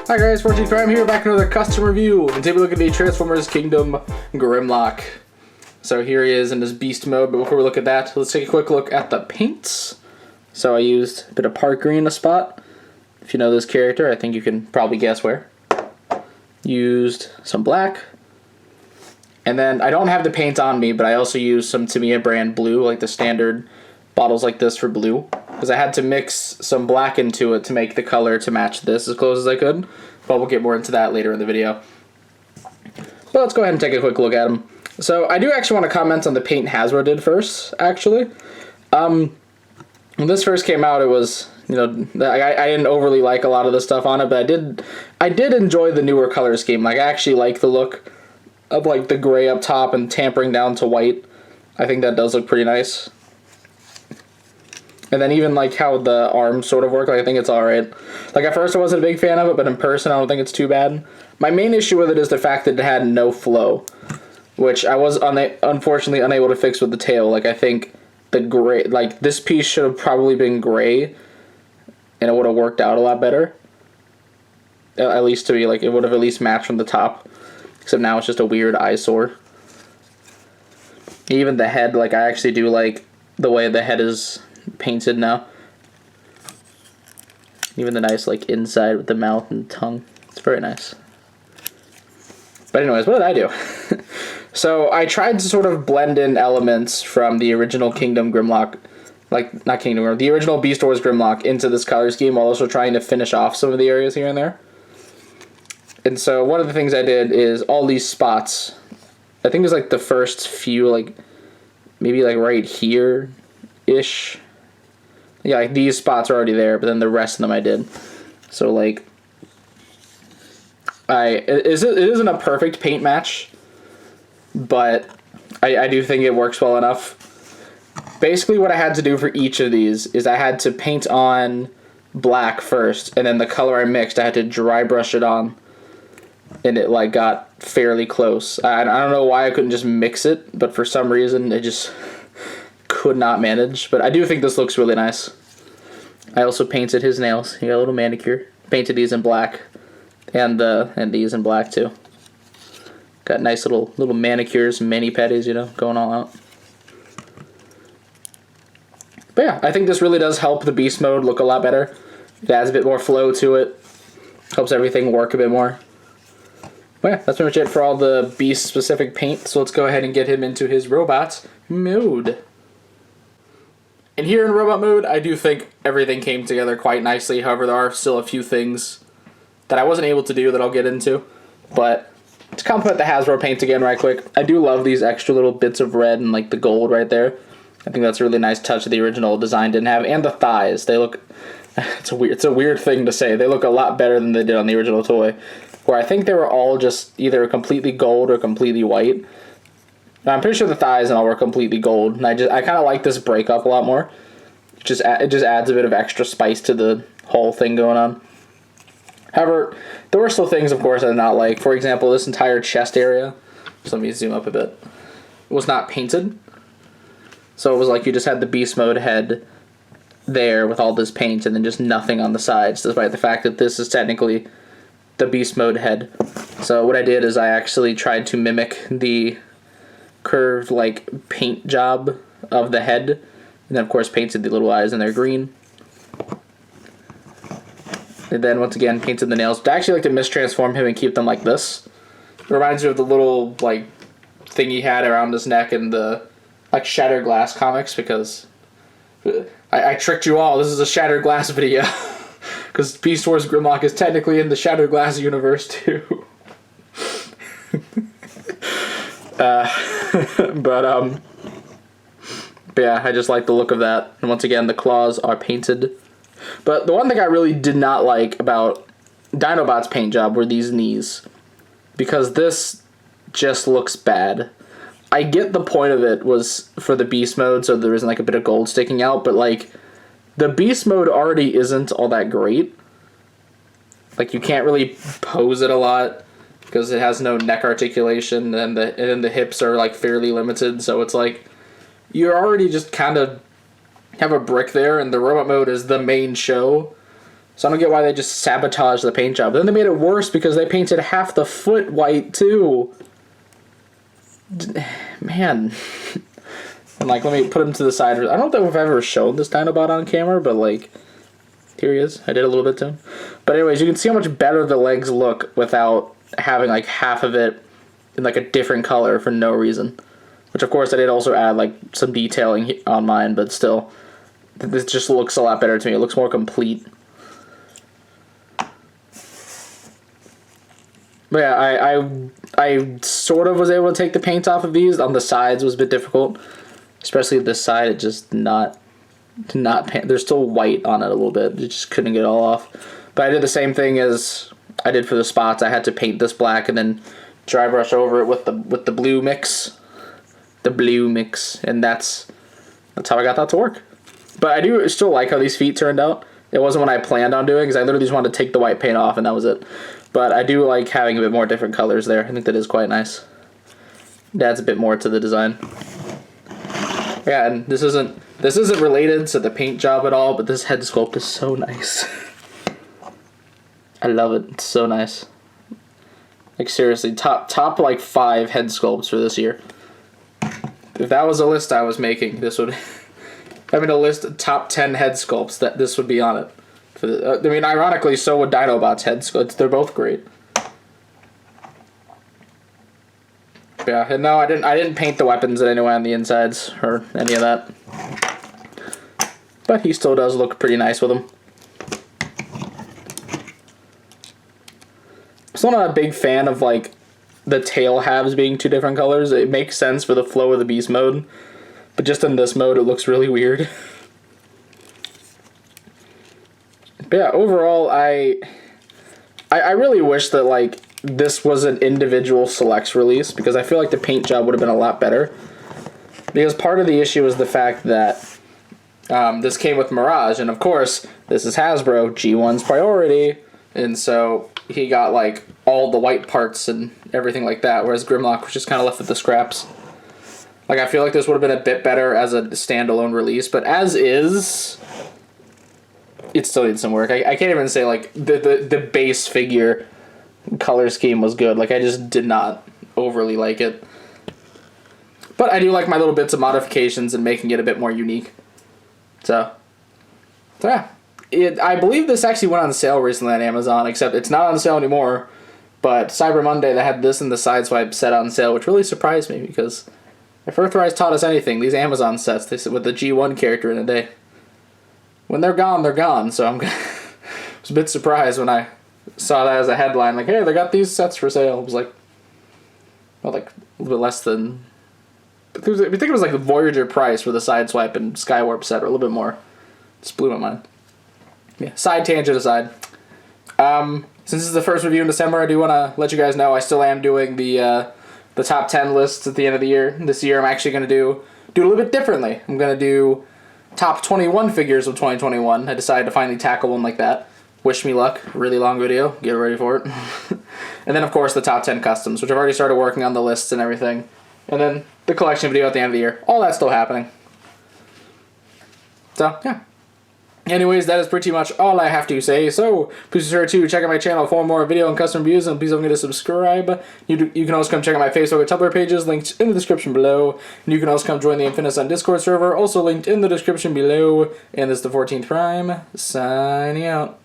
Hi guys, 14 Prime here, back with another custom review, and today we look at the Transformers Kingdom Grimlock. So here he is in his beast mode, but before we look at that, let's take a quick look at the paints. So I used a bit of Park Green in a spot. If you know this character, I think you can probably guess where. Used some black. And then I don't have the paint on me, but I also used some Tamiya brand blue, like the standard bottles like this for blue. Because I had to mix some black into it to make the color to match this as close as I could. But we'll get more into that later in the video. But let's go ahead and take a quick look at them. So I do actually want to comment on the paint Hasbro did first, actually. When this first came out, it was, you know, I didn't overly like a lot of the stuff on it, but I did enjoy the newer color scheme. Like, I actually like the look of like the gray up top and tampering down to white. I think that does look pretty nice. And then even like how the arms sort of work, like I think it's alright. Like at first I wasn't a big fan of it, but in person I don't think it's too bad. My main issue with it is the fact that it had no flow, which I was unfortunately unable to fix with the tail. Like I think the gray, like this piece should have probably been gray, and it would have worked out a lot better. At least to me, like it would have at least matched from the top. Except now it's just a weird eyesore. Even the head, like I actually do like the way the head is painted now. Even the nice like inside with the mouth and tongue. It's very nice. But anyways, what did I do? So I tried to sort of blend in elements from the original Kingdom Grimlock, like not Kingdom Grimlock, the original Beast Wars Grimlock into this color scheme, while also trying to finish off some of the areas here and there. And so one of the things I did is all these spots, I think it was like the first few, like maybe like right here ish. Yeah, like these spots are already there, but then the rest of them I did. So like, it isn't a perfect paint match, but I do think it works well enough. Basically what I had to do for each of these is I had to paint on black first, and then the color I mixed I had to dry brush it on, and it like got fairly close. I don't know why I couldn't just mix it, but for some reason it just could not manage. But I do think this looks really nice. I also painted his nails. He got a little manicure. Painted these in black, and these in black too. Got nice little manicures, mani pedis, you know, going all out. But yeah, I think this really does help the beast mode look a lot better. It adds a bit more flow to it. Helps everything work a bit more. But yeah, that's pretty much it for all the beast specific paint. So let's go ahead and get him into his robot mode. And here in robot mode, I do think everything came together quite nicely. However, there are still a few things that I wasn't able to do that I'll get into. But to compliment the Hasbro paint again right quick, I do love these extra little bits of red and like the gold right there. I think that's a really nice touch that the original design didn't have. And the thighs, they look, it's a weird thing to say. They look a lot better than they did on the original toy, where I think they were all just either completely gold or completely white. I'm pretty sure the thighs and all were completely gold, and I kind of like this breakup a lot more. It just adds a bit of extra spice to the whole thing going on. However, there were still things, of course, I did not like. For example, this entire chest area, so let me zoom up a bit, was not painted. So it was like you just had the beast mode head there with all this paint and then just nothing on the sides, despite the fact that this is technically the beast mode head. So what I did is I actually tried to mimic the curved like paint job of the head, and then of course painted the little eyes, and they're green. And then once again painted the nails. But I actually like to mistransform him and keep them like this. It reminds me of the little like thing he had around his neck in the like Shattered Glass comics, because I tricked you all. This is a Shattered Glass video. Because Beast Wars Grimlock is technically in the Shattered Glass universe too. But yeah, I just like the look of that. And once again, the claws are painted. But the one thing I really did not like about Dinobot's paint job were these knees, because this just looks bad. I get the point of it was for the beast mode, so there isn't like a bit of gold sticking out, but like the beast mode already isn't all that great. Like you can't really pose it a lot because it has no neck articulation, and the hips are like fairly limited, so it's like you're already just kind of have a brick there, and the robot mode is the main show. So I don't get why they just sabotaged the paint job. Then they made it worse because they painted half the foot white too. Man. And like, let me put him to the side. I don't know if I've ever shown this Dinobot on camera, but like, here he is. I did a little bit to him. But anyways, you can see how much better the legs look without having like half of it in like a different color for no reason. Which of course I did also add like some detailing on mine, but still, this just looks a lot better to me. It looks more complete. But yeah, I sort of was able to take the paint off of these. On the sides was a bit difficult. Especially this side, it just not paint. There's still white on it a little bit. It just couldn't get it all off. But I did the same thing as I did for the spots. I had to paint this black and then dry brush over it with the blue mix. The blue mix. And that's how I got that to work. But I do still like how these feet turned out. It wasn't what I planned on doing because I literally just wanted to take the white paint off and that was it. But I do like having a bit more different colors there. I think that is quite nice. It adds a bit more to the design. Yeah, and this isn't related to the paint job at all, but this head sculpt is so nice. I love it. It's so nice. Like seriously, top like 5 head sculpts for this year. If that was a list I was making, this would. I mean, a list of top 10 head sculpts, that this would be on it. For the, I mean, ironically, so would Dinobot's head sculpts. They're both great. Yeah, and no, I didn't paint the weapons in any way on the insides or any of that. But he still does look pretty nice with them. I'm still not a big fan of like the tail halves being 2 different colors. It makes sense for the flow of the beast mode, but just in this mode it looks really weird. But yeah, overall I really wish that like this was an individual selects release because I feel like the paint job would have been a lot better. Because part of the issue is the fact that this came with Mirage, and of course this is Hasbro, G1's priority, and so he got like all the white parts and everything like that, whereas Grimlock was just kind of left with the scraps. Like I feel like this would have been a bit better as a standalone release, but as is, it still needs some work. I can't even say like the base figure color scheme was good. Like I just did not overly like it. But I do like my little bits of modifications and making it a bit more unique. So yeah. I believe this actually went on sale recently on Amazon, except it's not on sale anymore. But Cyber Monday, they had this and the Sideswipe set on sale, which really surprised me because if Earthrise taught us anything, these Amazon sets, they said with the G1 character in a day, when they're gone, they're gone. So I was a bit surprised when I saw that as a headline, like, hey, they got these sets for sale. It was like, well, like a little bit less than, I think it was like the Voyager price for the Sideswipe and Skywarp set, or a little bit more. Just blew my mind. Yeah, side tangent aside. Since this is the first review in December, I do want to let you guys know I still am doing the top 10 lists at the end of the year. This year I'm actually going to do a little bit differently. I'm going to do top 21 figures of 2021. I decided to finally tackle one like that. Wish me luck. Really long video. Get ready for it. And then, of course, the top 10 customs, which I've already started working on the lists and everything. And then the collection video at the end of the year. All that's still happening. So, yeah. Anyways, that is pretty much all I have to say. So, please be sure to check out my channel for more video and custom reviews, and please don't forget to subscribe. You can also come check out my Facebook and Tumblr pages, linked in the description below. And you can also come join the Infinite Sun Discord server, also linked in the description below. And this is the 14th Prime, signing out.